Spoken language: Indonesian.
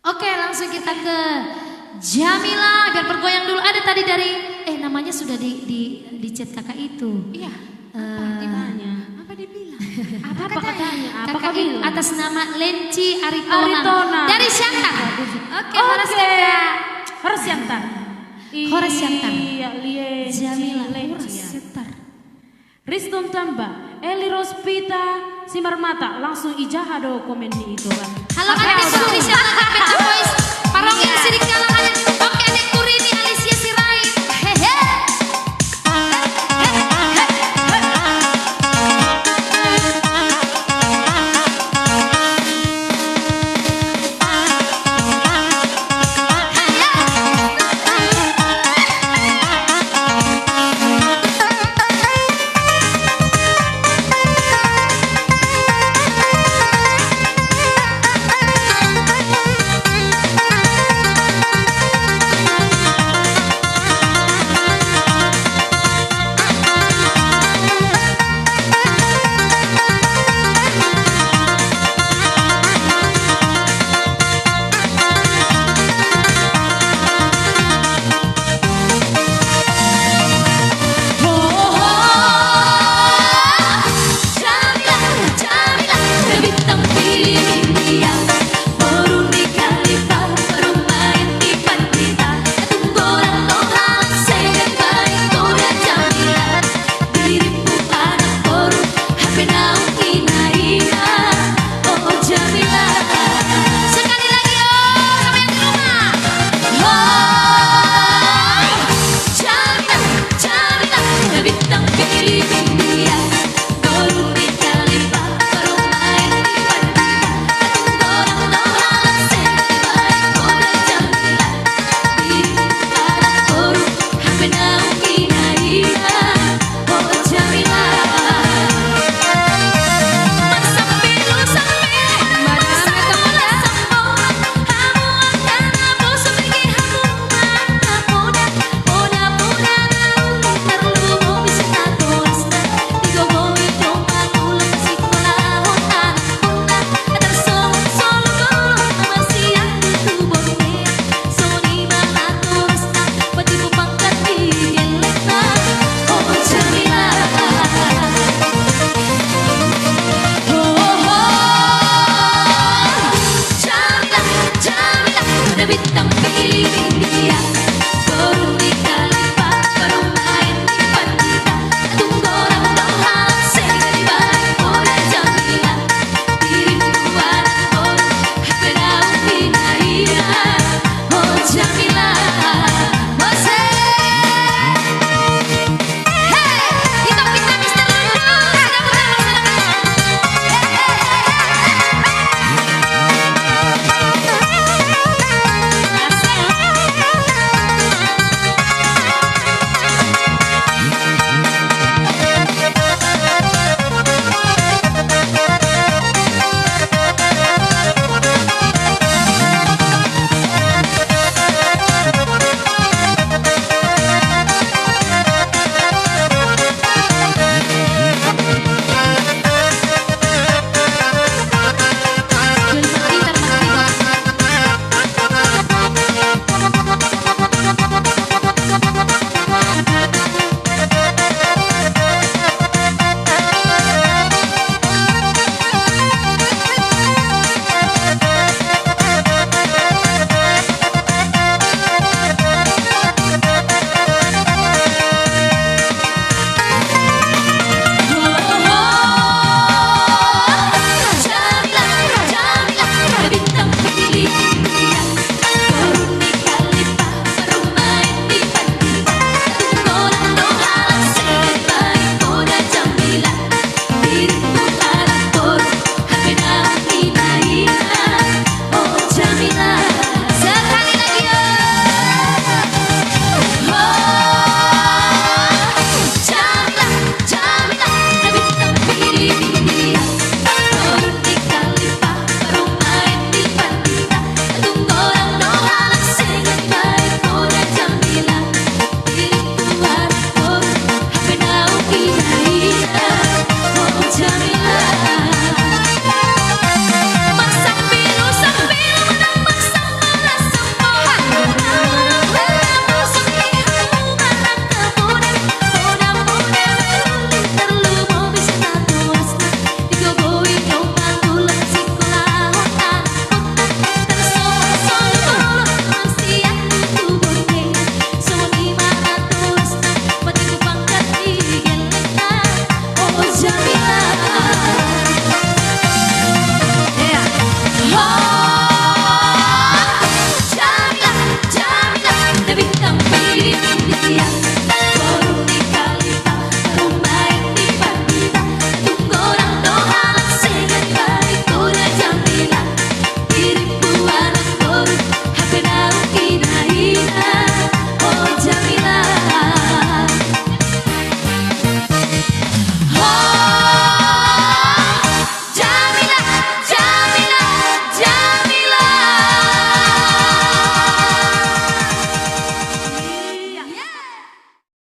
Oke, langsung kita ke Jamila. Biar bergoyang dulu. Ada tadi dari namanya sudah di chat kakak itu. Iya. Apa ditanya? Apa dibilang? Apa katanya? Apa Kakak bilang? atas nama Lenci Aritona. Aritona. Dari Syantar. Oke, Horas Syantar. Horas Syantar. Horas Syantar. Iya, Jamila Lenci. Horas Syantar. Riston Tamba, Eli Rospita, Simar Mata, langsung ijahado komen di itu kan. Halo adik Turi siapa Peta Boys. Parongin sidik kalangan. Oke adik Turi ini Alicia Sirait. Hehe. Bintang